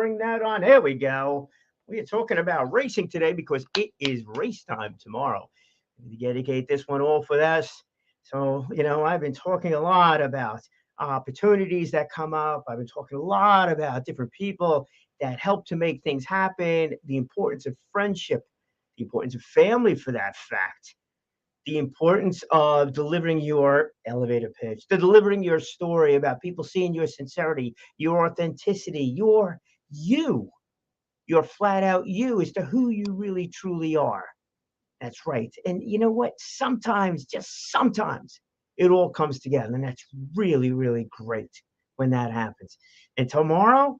bring that on. There we go. We are talking about racing today because it is race time tomorrow. We dedicate this one all for us. So, I've been talking a lot about opportunities that come up. I've been talking a lot about different people that help to make things happen, the importance of friendship, the importance of family for that fact, the importance of delivering your elevator pitch, the delivering your story about people seeing your sincerity, your authenticity, you, your flat out you as to who you really truly are. That's right. And you know what? Sometimes, just sometimes, it all comes together. And that's really, really great when that happens. And tomorrow,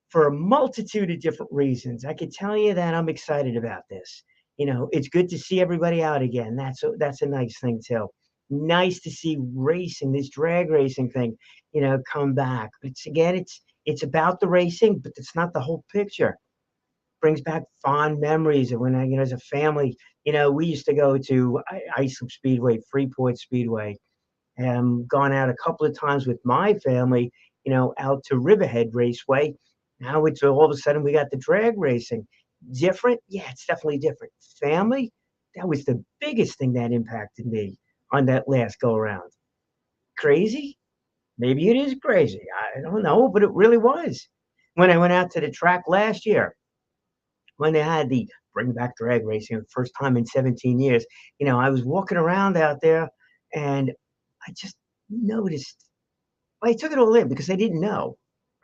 for a multitude of different reasons, I can tell you that I'm excited about this. It's good to see everybody out again. That's a nice thing too. Nice to see racing, this drag racing thing, come back. But it's about the racing, but it's not the whole picture. Brings back fond memories of when as a family, we used to go to Islip Speedway, Freeport Speedway, and gone out a couple of times with my family, out to Riverhead Raceway. Now it's all of a sudden we got the drag racing. Different? Yeah, it's definitely different. Family? That was the biggest thing that impacted me on that last go around. Crazy? Maybe it is crazy. I don't know, but it really was. When I went out to the track last year, when they had the bring back drag racing the first time in 17 years, I was walking around out there and I just noticed. Well, I took it all in because I didn't know,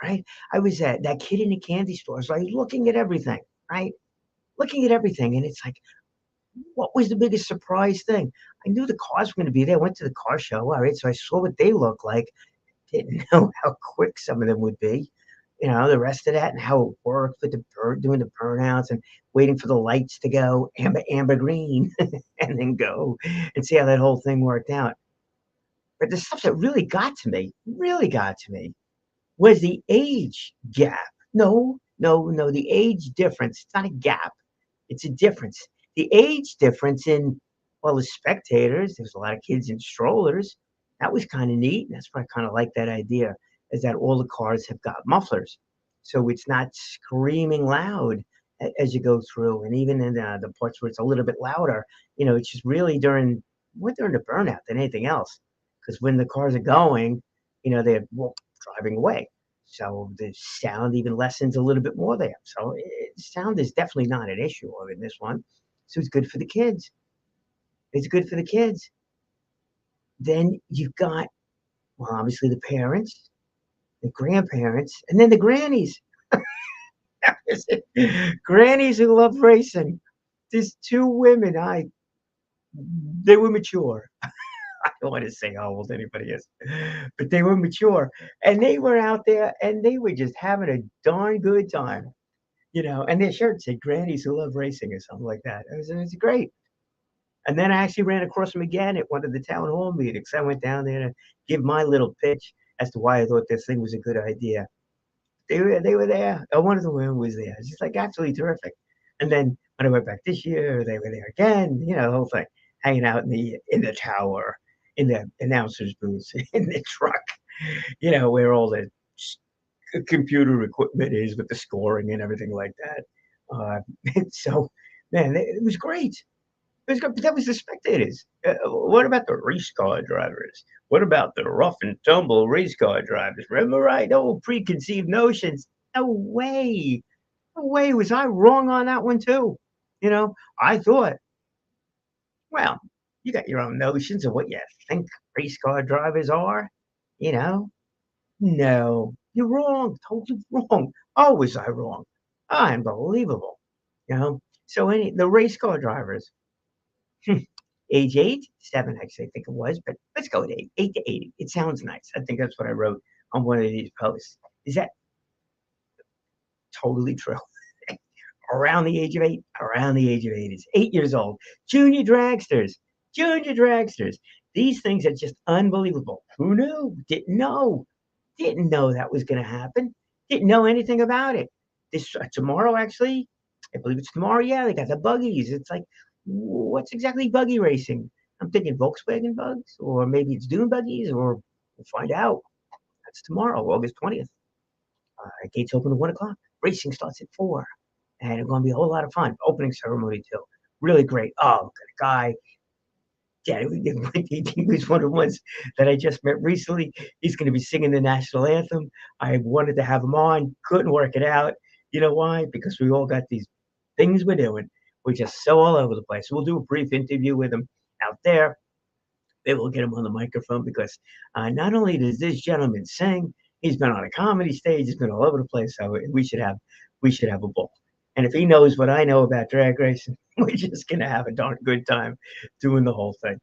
right? I was at that kid in the candy store, so I was looking at everything, right? Looking at everything, and it's like, what was the biggest surprise thing? I knew the cars were going to be there. I went to the car show, all right, so I saw what they look like. Didn't know how quick some of them would be. The rest of that and how it worked with doing the burnouts and waiting for the lights to go amber, green, and then go and see how that whole thing worked out. But the stuff that really got to me, was the age gap. No, no, no, the age difference. It's not a gap. It's a difference. The age difference in, well, the spectators, there's a lot of kids in strollers. That was kind of neat. That's why I kind of like that idea, is that all the cars have got mufflers. So it's not screaming loud as you go through. And even in the parts where it's a little bit louder, it's just really more during the burnout than anything else. Because when the cars are going, they're driving away. So the sound even lessens a little bit more there. So sound is definitely not an issue in this one. So it's good for the kids. It's good for the kids. Then you've got, well, obviously the parents, the grandparents, and then the grannies. Grannies who love racing. There's two women. They were mature. I don't want to say how old anybody is, but they were mature and they were out there and they were just having a darn good time, and their shirt said grannies who love racing or something like that. It was great. And then I actually ran across them again at one of the town hall meetings. I went down there to give my little pitch as to why I thought this thing was a good idea. They were there. One of the women was there. It's just like absolutely terrific. And then when I went back this year, they were there again. The whole thing, hanging out in the tower, in the announcer's booth, in the truck. Where all the computer equipment is with the scoring and everything like that. So, man, it was great. It was good, but that was the spectators. What about the race car drivers? What about the rough and tumble race car drivers? Remember, right? No preconceived notions. No way. No way. Was I wrong on that one too? I thought, well, you got your own notions of what you think race car drivers are. You know, no, you're wrong. Totally wrong. Oh, was I wrong? Unbelievable. So the race car drivers, age 8, 7, actually, I think it was, but let's go with 8, 8 to 80. It sounds nice. I think that's what I wrote on one of these posts. Is that totally true? Around the age of 8, around the age of 8 is 8 years old. Junior dragsters. These things are just unbelievable. Who knew? Didn't know that was going to happen. Didn't know anything about it. This tomorrow, actually, I believe it's tomorrow. Yeah, they got the buggies. It's like, what's exactly buggy racing? I'm thinking Volkswagen bugs, or maybe it's dune buggies, or we'll find out. That's tomorrow, August 20th. Gates open at 1 o'clock. Racing starts at 4, and it's going to be a whole lot of fun. Opening ceremony too, really great. Oh, got a guy. Yeah, he was one of the ones that I just met recently. He's going to be singing the national anthem. I wanted to have him on, couldn't work it out. You know why? Because we all got these things we're doing. We're just so all over the place. We'll do a brief interview with him out there. Maybe we'll get him on the microphone because not only does this gentleman sing, he's been on a comedy stage, he's been all over the place. So we should have a ball. And if he knows what I know about drag racing, we're just gonna have a darn good time doing the whole thing.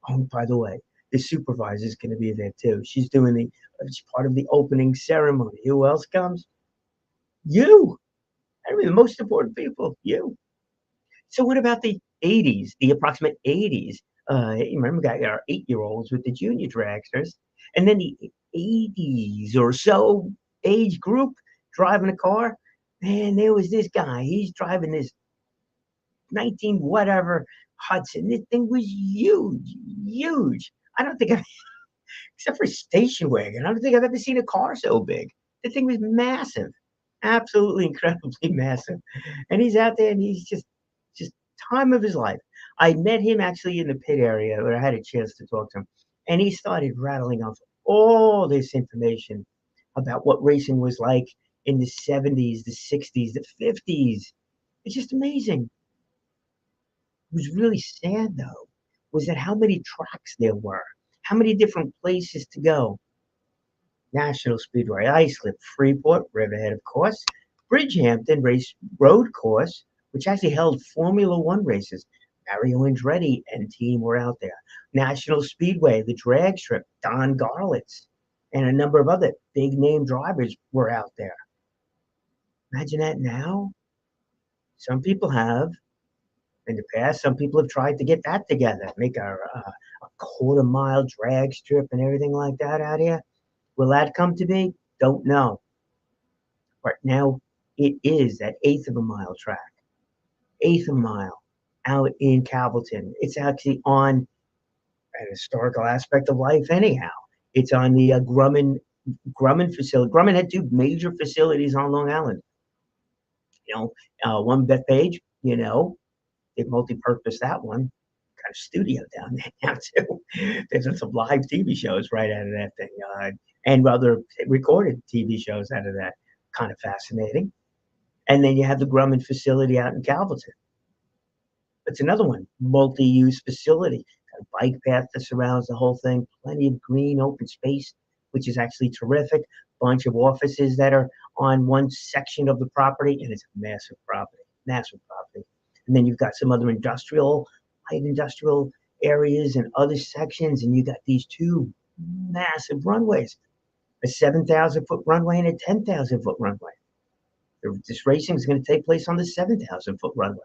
Oh, by the way, the supervisor is gonna be there too. She's part of the opening ceremony. Who else comes? You. I mean, the most important people. You. So what about the 80s, the approximate 80s? You remember, we got our 8-year-olds with the junior dragsters, and then the 80s or so age group driving a car. Man, there was this guy. He's driving this 19 whatever Hudson. This thing was huge, huge. I don't think except for station wagon, I don't think I've ever seen a car so big. The thing was massive, absolutely incredibly massive. And he's out there, and he's just time of his life. I met him actually in the pit area where I had a chance to talk to him, and he started rattling off all this information about what racing was like in the 70s, the 60s, the 50s. It's just amazing. What was really sad though was that how many tracks there were, how many different places to go. National Speedway, Islip, Freeport, Riverhead, of course, Bridgehampton Race Road Course, which actually held Formula One races. Mario Andretti and team were out there. National Speedway, the drag strip, Don Garlitz, and a number of other big name drivers were out there. Imagine that now. Some people have in the past. Some people have tried to get that together, make a quarter-mile drag strip and everything like that out here. Will that come to be? Don't know. Right now, it is that eighth of a mile track, eighth of a mile out in Calverton. It's actually on an historical aspect of life, anyhow. It's on the Grumman facility. Grumman had two major facilities on Long Island. You know, one Bethpage, they multi-purpose that one. Got a studio down there now too. There's some live TV shows right out of that thing, and other recorded TV shows out of that. Kind of fascinating. And then you have the Grumman facility out in Calverton. It's another one, multi-use facility. Got a bike path that surrounds the whole thing. Plenty of green open space, which is actually terrific. Bunch of offices that are on one section of the property, and it's a massive property, massive property. And then you've got some other light industrial areas and other sections, and you got these two massive runways, a 7,000-foot runway and a 10,000-foot runway. This racing is going to take place on the 7,000-foot runway.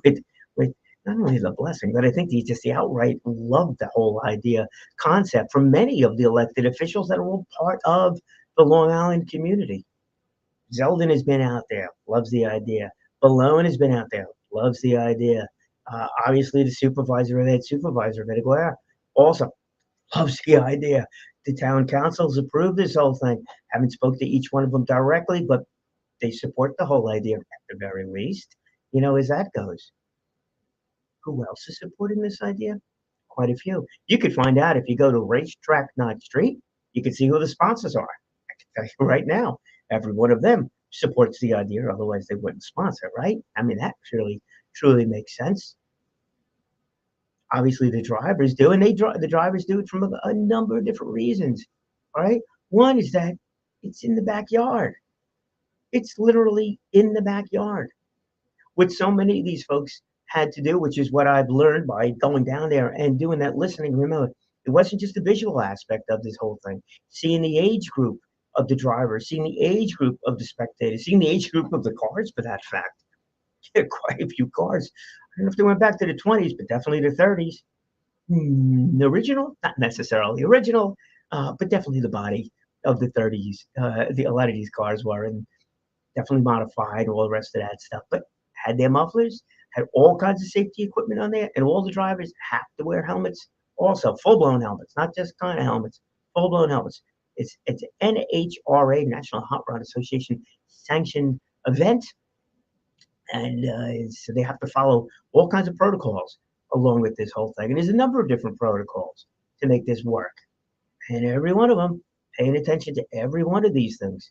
with not only the blessing, but I think the outright love the whole idea concept from many of the elected officials that are all part of the Long Island community. Zeldin has been out there, loves the idea. Balone has been out there, loves the idea. Obviously, the supervisor Vediguera, also loves the idea. The town councils approved this whole thing. Haven't spoke to each one of them directly, but they support the whole idea at the very least. As that goes. Who else is supporting this idea? Quite a few. You could find out if you go to Racetrack Knott Street. You can see who the sponsors are. I can tell you right now, every one of them supports the idea. Otherwise, they wouldn't sponsor, right? I mean, that truly makes sense. Obviously, the drivers do, and the drivers do it from a number of different reasons. All right. One is that it's in the backyard. It's literally in the backyard. What so many of these folks had to do, which is what I've learned by going down there and doing that listening. Remember, it wasn't just the visual aspect of this whole thing. Seeing the age group of the drivers, seeing the age group of the spectators, seeing the age group of the cars, for that fact. Yeah, quite a few cars. I don't know if they went back to the 20s, but definitely the 30s. The original, not necessarily original, but definitely the body of the 30s. A lot of these cars were, and definitely modified, all the rest of that stuff. But had their mufflers, had all kinds of safety equipment on there, and all the drivers have to wear helmets. Also, full-blown helmets, not just kind of helmets, full-blown helmets. It's NHRA, National Hot Rod Association sanctioned event, and so they have to follow all kinds of protocols along with this whole thing. And there's a number of different protocols to make this work, and every one of them paying attention to every one of these things,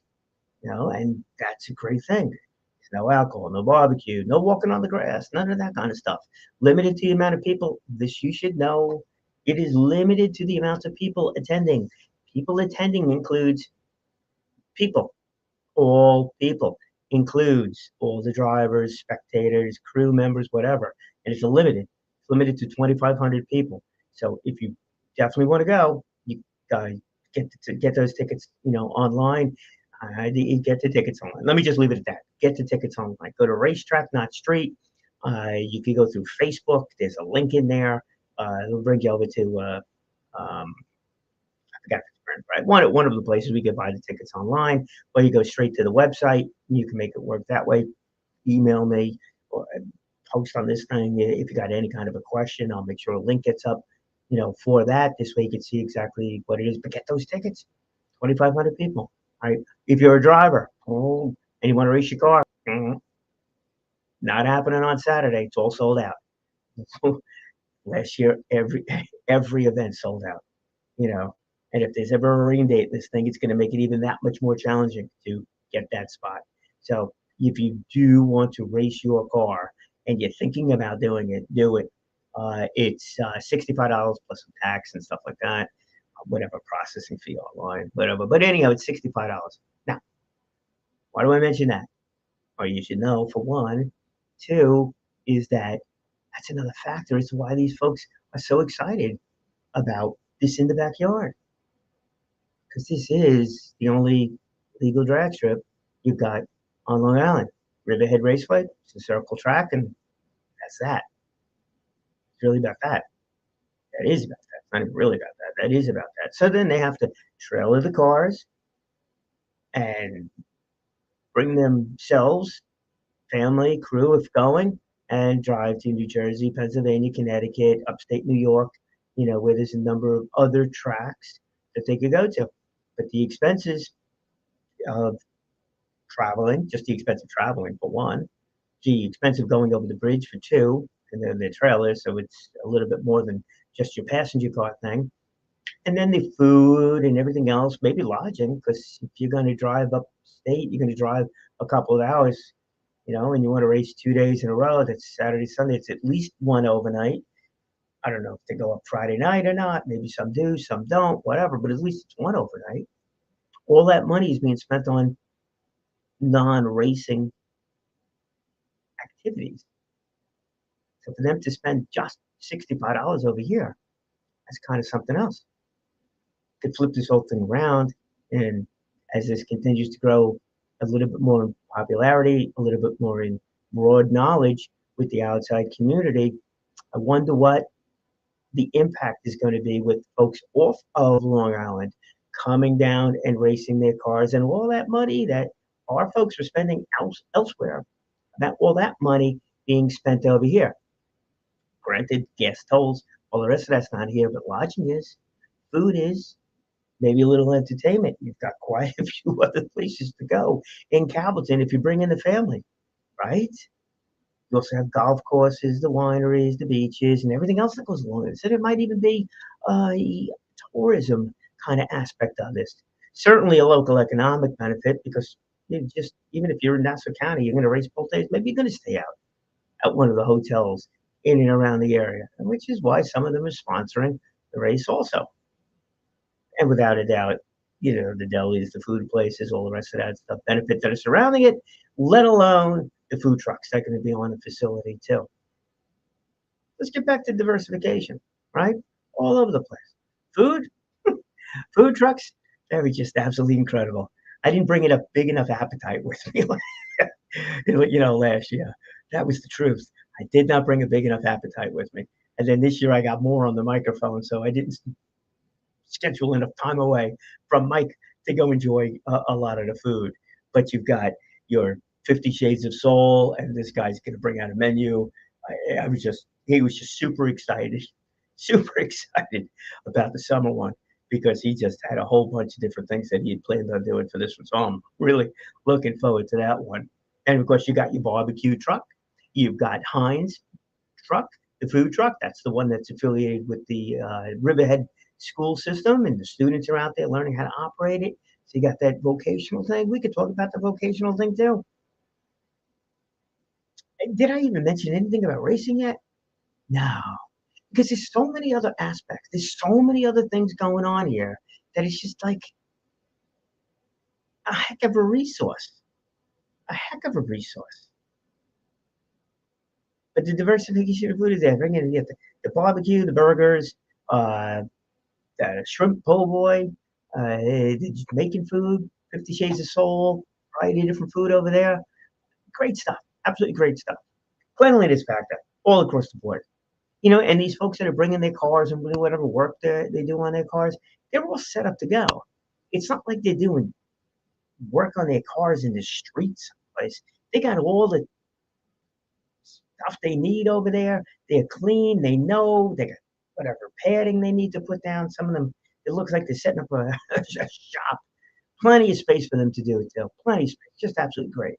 and that's a great thing. There's no alcohol, no barbecue, no walking on the grass, none of that kind of stuff. Limited to the amount of people. This you should know. It is limited to the amount of people attending. People attending includes people, all people, includes all the drivers, spectators, crew members, whatever. And it's limited to 2,500 people. So if you definitely want to go, you get those tickets, online. You get the tickets online. Let me just leave it at that. Get the tickets online. Go to Racetrack Not Street. You can go through Facebook. There's a link in there. It'll bring you over to I forgot the right. One of the places we can buy the tickets online, or you go straight to the website. You can make it work that way. Email me or post on this thing if you got any kind of a question. I'll make sure a link gets up, for that. This way you can see exactly what it is. But get those tickets. 2,500 people. All right. If you're a driver, and you want to race your car, not happening on Saturday. It's all sold out. Last year, every event sold out. And if there's ever a rain date in this thing, it's going to make it even that much more challenging to get that spot. So if you do want to race your car and you're thinking about doing it, do it. It's $65 plus some tax and stuff like that, whatever processing fee online, whatever. But anyhow, it's $65. Now, why do I mention that? Well, you should know, for one. Two is that's another factor as to why these folks are so excited about this in the backyard. Because this is the only legal drag strip you've got on Long Island. Riverhead Raceway, it's a circle track, and that's that. It's really about that. That is about that. It's not even really about that. That is about that. So then they have to trailer the cars and bring themselves, family, crew, if going, and drive to New Jersey, Pennsylvania, Connecticut, upstate New York, where there's a number of other tracks that they could go to. But the expenses of traveling, just the expense of traveling for one, the expense of going over the bridge for two, and then the trailers, so it's a little bit more than just your passenger car thing. And then the food and everything else, maybe lodging, because if you're going to drive upstate, you're going to drive a couple of hours, and you want to race 2 days in a row. That's Saturday, Sunday. It's at least one overnight. I don't know if they go up Friday night or not. Maybe some do, some don't, whatever. But at least it's one overnight. All that money is being spent on non-racing activities. So for them to spend just $65 over here, that's kind of something else. Could flip this whole thing around, and as this continues to grow a little bit more in popularity, a little bit more in broad knowledge with the outside community, I wonder what the impact is going to be with folks off of Long Island coming down and racing their cars, and all that money that our folks are spending elsewhere, that all that money being spent over here. Granted, gas tolls, all the rest of that's not here, but lodging is, food is, maybe a little entertainment. You've got quite a few other places to go in Campbellton if you bring in the family, right? You also have golf courses, the wineries, the beaches, and everything else that goes along with it. So there might even be a tourism kind of aspect of this. Certainly a local economic benefit, because even if you're in Nassau County, you're going to race both days. Maybe you're going to stay out at one of the hotels in and around the area, which is why some of them are sponsoring the race also. And without a doubt, the delis, the food places, all the rest of that stuff, benefits that are surrounding it, let alone the food trucks that are going to be on the facility too. Let's get back to diversification, right? All over the place. Food, food trucks, they were just absolutely incredible. I didn't bring a big enough appetite with me, last year. That was the truth. I did not bring a big enough appetite with me. And then this year I got more on the microphone, so I didn't schedule enough time away from Mike to go enjoy a lot of the food. But you've got your 50 Shades of Soul, and this guy's going to bring out a menu. He was just super excited about the summer one, because he just had a whole bunch of different things that he had planned on doing for this one. So I'm really looking forward to that one. And of course, you got your barbecue truck. You've got Heinz truck, the food truck. That's the one that's affiliated with the Riverhead school system, and the students are out there learning how to operate it. So you got that vocational thing. We could talk about the vocational thing too. Did I even mention anything about racing yet? No, because there's so many other aspects. There's so many other things going on here that it's just like a heck of a resource. A heck of a resource. But the diversification of food is there. Bring in the barbecue, the burgers, uh, the shrimp po' boy, making food, 50 Shades of Soul, variety of different food over there. Great stuff. Absolutely great stuff. Cleanliness factor all across the board. And these folks that are bringing their cars and doing whatever work they do on their cars, they're all set up to go. It's not like they're doing work on their cars in the streets someplace. They got all the stuff they need over there. They're clean. They know they got whatever padding they need to put down. Some of them, it looks like they're setting up a shop. Plenty of space for them to do it too. Plenty of space. Just absolutely great.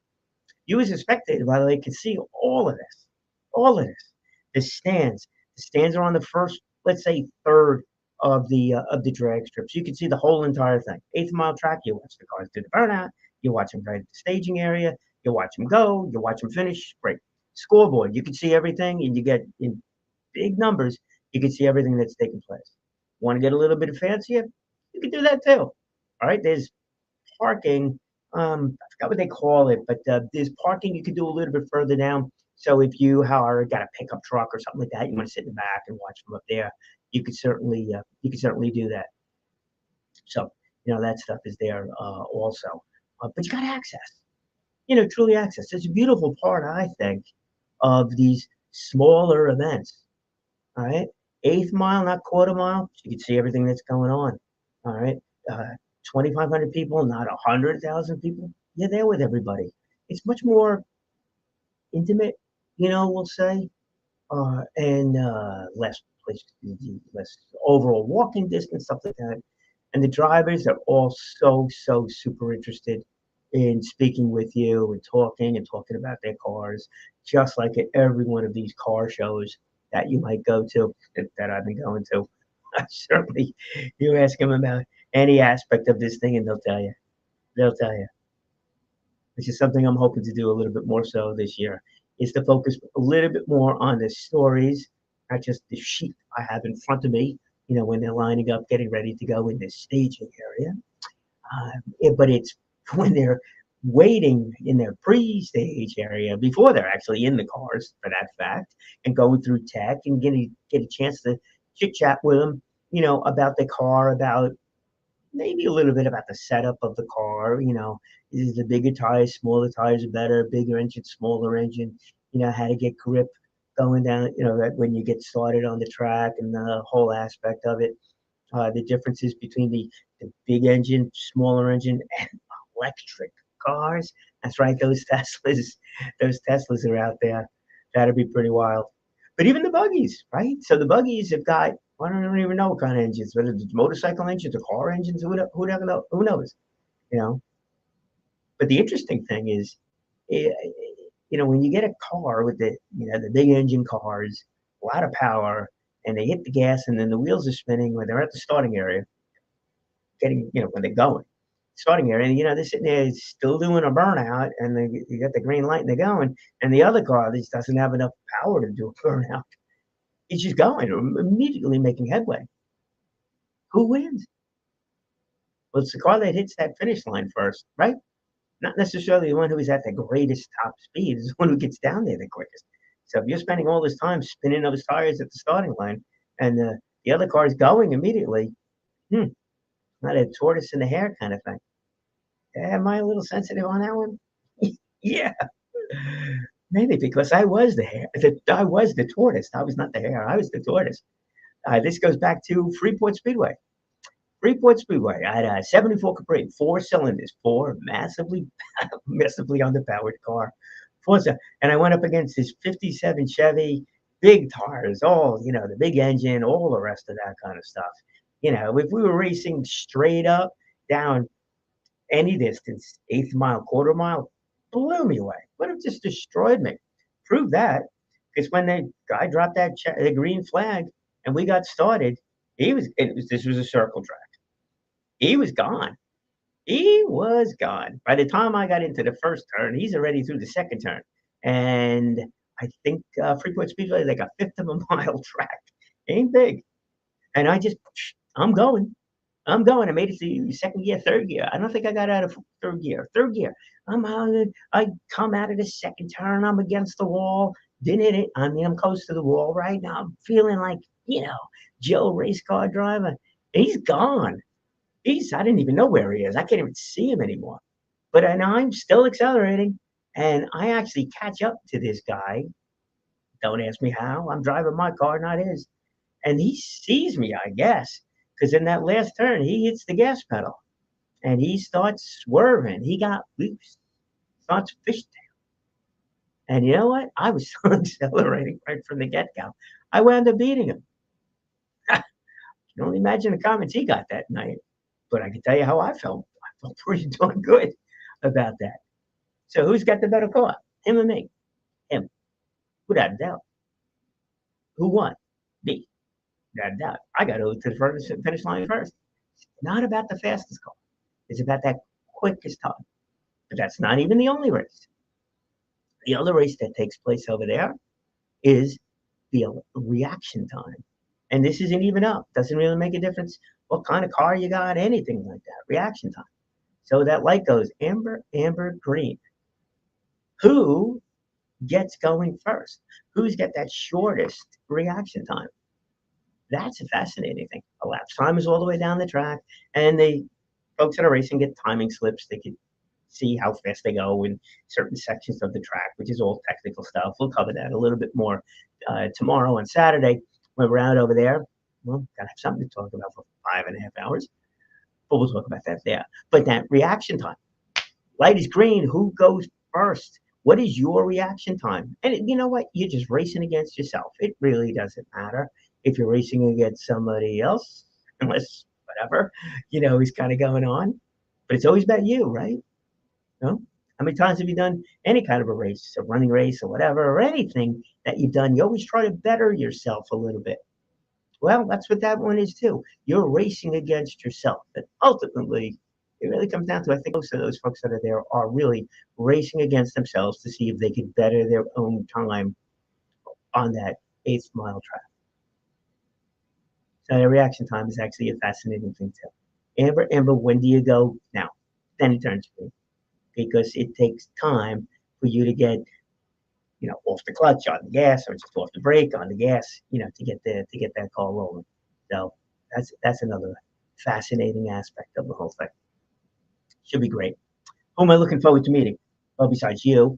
You as a spectator, by the way, can see all of this. All of this. The stands. The stands are on the first, let's say, third of the drag strips. You can see the whole entire thing. Eighth mile track. You watch the cars do the burnout. You watch them right at the staging area. You watch them go. You watch them finish. Great. Scoreboard. You can see everything, and you get in big numbers. You can see everything that's taking place. Want to get a little bit fancier? You can do that too. All right. There's parking. I forgot what they call it, but there's parking you can do a little bit further down. So if you are got a pickup truck or something like that, you want to sit in the back and watch from up there, you could certainly do that. So that stuff is there also, but you got access. Truly access. It's a beautiful part, I think, of these smaller events. All right, eighth mile, not quarter mile. So you can see everything that's going on. All right, 2,500 people, not 100,000 people. You're there with everybody. It's much more intimate, we'll say, and less place, less overall walking distance, stuff like that. And the drivers are all so super interested in speaking with you and talking about their cars, just like at every one of these car shows that you might go to that I've been going to. Certainly, you ask them about any aspect of this thing, and they'll tell you. They'll tell you. Which is something I'm hoping to do a little bit more so this year, is to focus a little bit more on the stories, not just the sheep I have in front of me, when they're lining up, getting ready to go in the staging area. But it's when they're waiting in their pre-stage area before they're actually in the cars, for that fact, and going through tech and get a chance to chit chat with them, about the car, about maybe a little bit about the setup of the car. Is the bigger tires, smaller tires are better, bigger engine, smaller engine. How to get grip going down. That when you get started on the track and the whole aspect of it. The differences between the big engine, smaller engine, and electric cars. That's right, those Teslas are out there. That'd be pretty wild. But even the buggies, right? So the buggies have got, I don't even know what kind of engines, whether it's motorcycle engines or car engines, who ever know? Who knows? You know. But the interesting thing is, eh, when you get a car with the big engine cars, a lot of power, and they hit the gas, and then the wheels are spinning when they're at the starting area, when they're going starting area, and they're sitting there still doing a burnout, and you got the green light and they're going, and the other car just doesn't have enough power to do a burnout. It's just going, immediately making headway. Who wins? Well, it's the car that hits that finish line first, right? Not necessarily the one who is at the greatest top speed, is the one who gets down there the quickest. So if you're spending all this time spinning those tires at the starting line, and the other car is going immediately, not a tortoise in the hare kind of thing. Am I a little sensitive on that one? Yeah, maybe because I was the hare. I was the tortoise. I was not the hare. I was the tortoise. This goes back to Freeport Speedway. Freeport Speedway. I had a 74 Capri, 4 cylinders, four massively underpowered car. And I went up against this 57 Chevy, big tires, all, the big engine, all the rest of that kind of stuff. If we were racing straight up down any distance, eighth mile, quarter mile, blew me away. Would have just destroyed me. Prove that. Because when the guy dropped the green flag and we got started, this was a circle track. He was gone. He was gone. By the time I got into the first turn, he's already through the second turn. And I think Freeport Speedway is like a fifth of a mile track. Ain't big. And I'm going. I'm going. I made it to second gear, third gear. I don't think I got out of third gear. Third gear. I'm out. I come out of the second turn. I'm against the wall. Didn't hit it. I mean, I'm close to the wall right now. I'm feeling like, Joe race car driver. He's gone. I didn't even know where he is. I can't even see him anymore. But I'm still accelerating. And I actually catch up to this guy. Don't ask me how. I'm driving my car, not his. And he sees me, I guess, because in that last turn, he hits the gas pedal and he starts swerving. He got loose, starts fishtail. And you know what? I was still accelerating right from the get go. I wound up beating him. You can only imagine the comments he got that night. But I can tell you how I felt. I felt pretty darn good about that. So who's got the better car? Him or me? Him. Without a doubt. Who won? Me. Without a doubt. I got to the finish line first. It's not about the fastest car. It's about that quickest time. But that's not even the only race. The other race that takes place over there is the reaction time. And this isn't even up. Doesn't really make a difference what kind of car you got, anything like that. Reaction time. So that light goes amber, amber, green. Who gets going first? Who's got that shortest reaction time? That's a fascinating thing. A lap time is all the way down the track, and the folks that are racing get timing slips. They can see how fast they go in certain sections of the track, which is all technical stuff. We'll cover that a little bit more tomorrow on Saturday when we're out over there. Well, gotta have something to talk about for 5.5 hours. But we'll talk about that there. But that reaction time, light is green. Who goes first? What is your reaction time? And you know what? You're just racing against yourself. It really doesn't matter if you're racing against somebody else, unless whatever, is kind of going on. But it's always about you, right? No? How many times have you done any kind of a race, a running race or whatever, or anything that you've done? You always try to better yourself a little bit. Well, that's what that one is too. You're racing against yourself. And ultimately, it really comes down to, I think most of those folks that are there are really racing against themselves to see if they can better their own time on that eighth mile track. So the reaction time is actually a fascinating thing too. Amber, when do you go? Now. Then he turns green. Because it takes time for you to get, off the clutch on the gas or just off the brake on the gas, to get that car rolling. So that's another fascinating aspect of the whole thing. Should be great. Who am I looking forward to meeting? Well, besides you,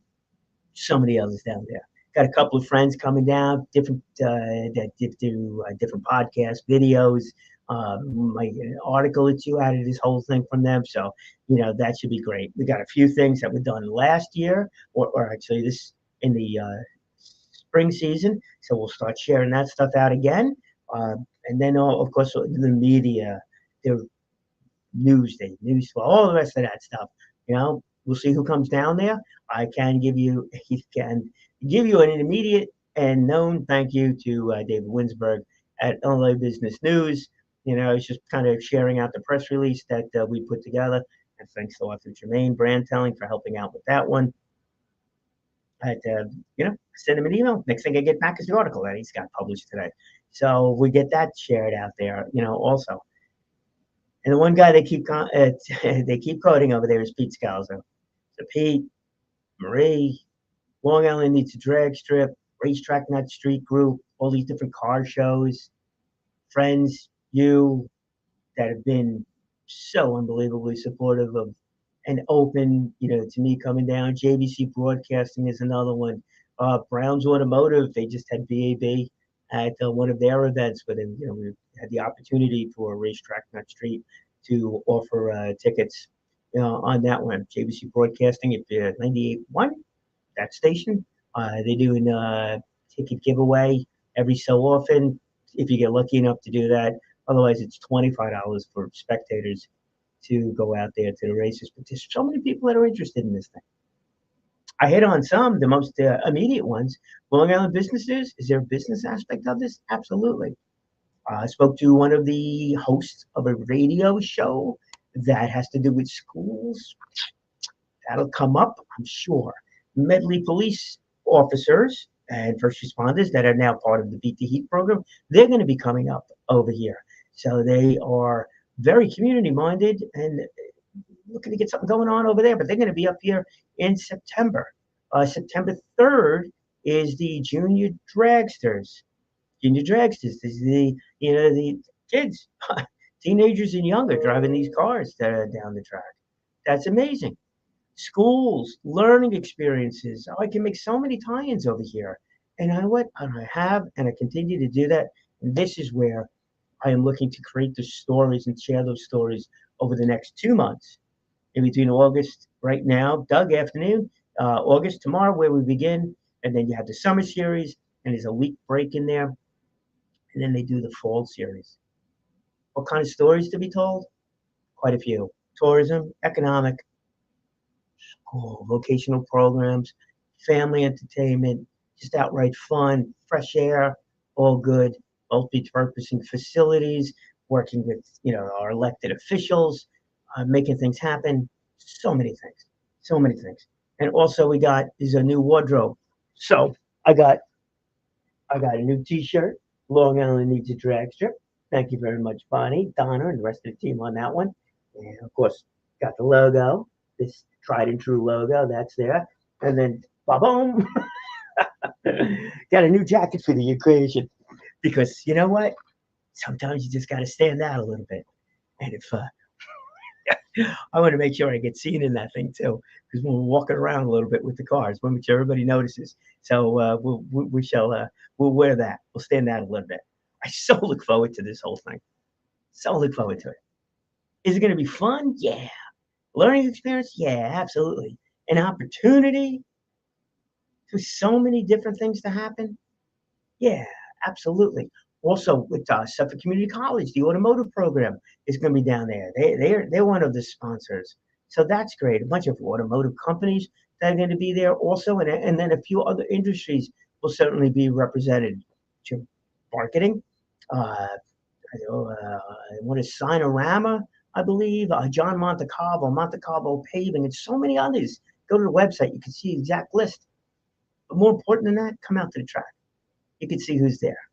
so many others down there. Got a couple of friends coming down, different that do different podcasts, videos. My article that you added this whole thing from them, so that should be great. We got a few things that were done last year, or actually this in the spring season, so we'll start sharing that stuff out again. And then, of course, the media, the news flow, all the rest of that stuff. We'll see who comes down there. I can give you an immediate and known thank you to David Winsberg at Illinois Business News. It's just kind of sharing out the press release that we put together. And thanks to Arthur Germain Brand Telling for helping out with that one. I'd, send him an email. Next thing I get back is the article that he's got published today. So we get that shared out there, also. And the one guy they keep quoting over there is Pete Scalzo. So Pete, Marie, Long Island Needs a Drag Strip, Racetrack Nut Street Group, all these different car shows, friends, you that have been so unbelievably supportive of and open, to me coming down. JVC Broadcasting is another one. Brown's Automotive, they just had BAB at one of their events where we had the opportunity for Racetrack Nut Street to offer tickets on that one. JVC Broadcasting at 98.1, that station. They're doing a ticket giveaway every so often. If you get lucky enough to do that, Otherwise, it's $25 for spectators to go out there to the races. But there's so many people that are interested in this thing. I hit on some, the most immediate ones. Long Island businesses, is there a business aspect of this? Absolutely. I spoke to one of the hosts of a radio show that has to do with schools. That'll come up, I'm sure. Medley police officers and first responders that are now part of the Beat the Heat program, they're going to be coming up over here. So they are very community minded and looking to get something going on over there, but they're going to be up here in September. September 3rd is the Dragsters. Junior Dragsters. This is the kids, teenagers and younger driving these cars that are down the track. That's amazing. Schools, learning experiences. Oh, I can make so many tie-ins over here. And I know what? And I have, and I continue to do that. And this is where I am looking to create the stories and share those stories over the next 2 months. In between August, right now, Doug afternoon, August tomorrow, where we begin, and then you have the summer series, and there's a week break in there, and then they do the fall series. What kind of stories to be told? Quite a few. Tourism, economic, school, vocational programs, family entertainment, just outright fun, fresh air, all good. Multi-purposing facilities, working with our elected officials, making things happen. So many things, so many things. And also we got is a new wardrobe. So I got a new T-shirt. Long Island needs a drag strip. Thank you very much, Bonnie, Donna, and the rest of the team on that one. And of course, got the logo, this tried and true logo that's there. And then, ba-boom, got a new jacket for the occasion. Because you know what? Sometimes you just got to stand out a little bit. And if I want to make sure I get seen in that thing too, because we're walking around a little bit with the cars, we'll make sure everybody notices. So we'll wear that. We'll stand out a little bit. I so look forward to this whole thing. So look forward to it. Is it going to be fun? Yeah. Learning experience? Yeah, absolutely. An opportunity for so many different things to happen? Yeah, absolutely. Also with Suffolk Community College, the automotive program is going to be down there. They're one of the sponsors, so that's great. A bunch of automotive companies that are going to be there also, and then a few other industries will certainly be represented. Marketing, what is Sinorama, I believe, John Montecalvo Paving, and so many others. Go to the website, you can see the exact list. But more important than that, come out to the track. You can see who's there.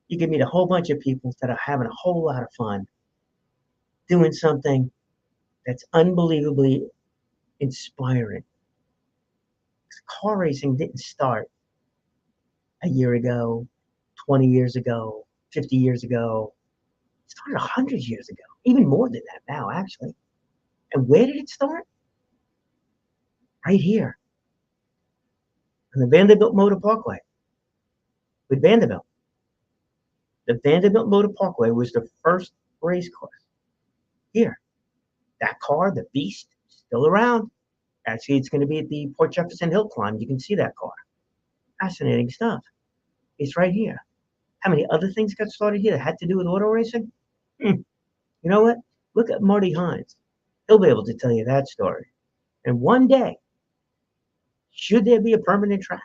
You can meet a whole bunch of people that are having a whole lot of fun doing something that's unbelievably inspiring. Car racing didn't start a year ago, 20 years ago, 50 years ago. It started 100 years ago, even more than that now, actually. And where did it start? Right here on the Vanderbilt Motor Parkway with Vanderbilt. The Vanderbilt Motor Parkway was the first race course here. That car, the Beast, still around. Actually, it's going to be at the Port Jefferson Hill Climb. You can see that car. Fascinating stuff. It's right here. How many other things got started here that had to do with auto racing? You know what? Look at Marty Hines. He'll be able to tell you that story. And one day, should there be a permanent track?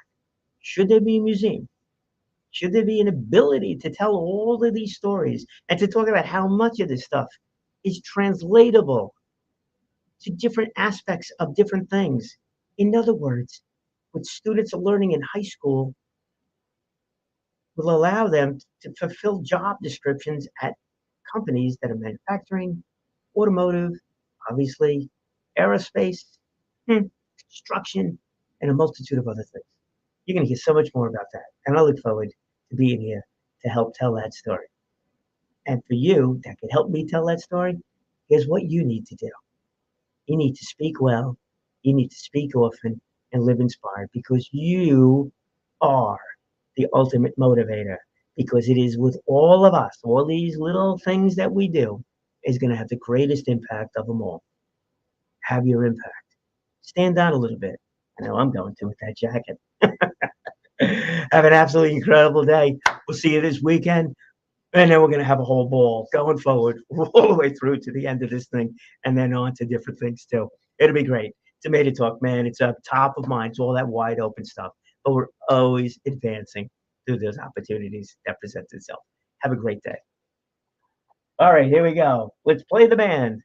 Should there be a museum? Should there be an ability to tell all of these stories and to talk about how much of this stuff is translatable to different aspects of different things? In other words, what students are learning in high school will allow them to fulfill job descriptions at companies that are manufacturing, automotive, obviously, aerospace, construction, and a multitude of other things. You're going to hear so much more about that. And I look forward to being here to help tell that story. And for you that can help me tell that story, here's what you need to do. You need to speak well, you need to speak often, and live inspired, because you are the ultimate motivator. Because it is with all of us, all these little things that we do is going to have the greatest impact of them all. Have your impact. Stand out a little bit. I know I'm going to with that jacket. Have an absolutely incredible day. We'll see you this weekend. And then we're going to have a whole ball going forward all the way through to the end of this thing and then on to different things too. It'll be great. Tomato Talk, man, it's up top of mind. It's all that wide open stuff. But we're always advancing through those opportunities that present itself. Have a great day. All right, here we go. Let's play the band.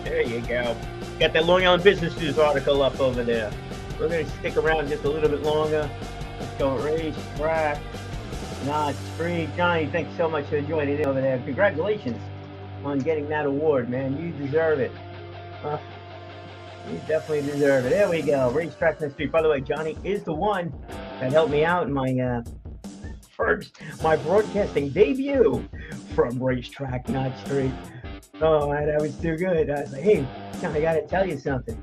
There you go. Got that Long Island Business News article up over there. We're going to stick around just a little bit longer. Let's go racetrack. Not free. Johnny, thanks so much for joining in over there. Congratulations on getting that award, man. You deserve it. Uh, you definitely deserve it. There we go. Racetrack Not Street. By the way, Johnny is the one that helped me out in my my broadcasting debut from Racetrack Not Street. Oh, man, that was too good. I was like, hey, I got to tell you something.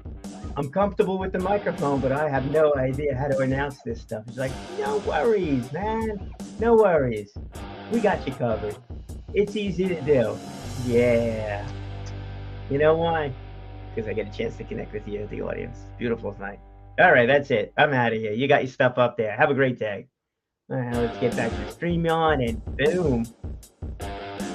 I'm comfortable with the microphone, but I have no idea how to announce this stuff. He's like, no worries, man. No worries. We got you covered. It's easy to do. Yeah. You know why? Because I get a chance to connect with you, the audience. Beautiful night. All right, that's it. I'm out of here. You got your stuff up there. Have a great day. All right, let's get back to StreamYard and boom.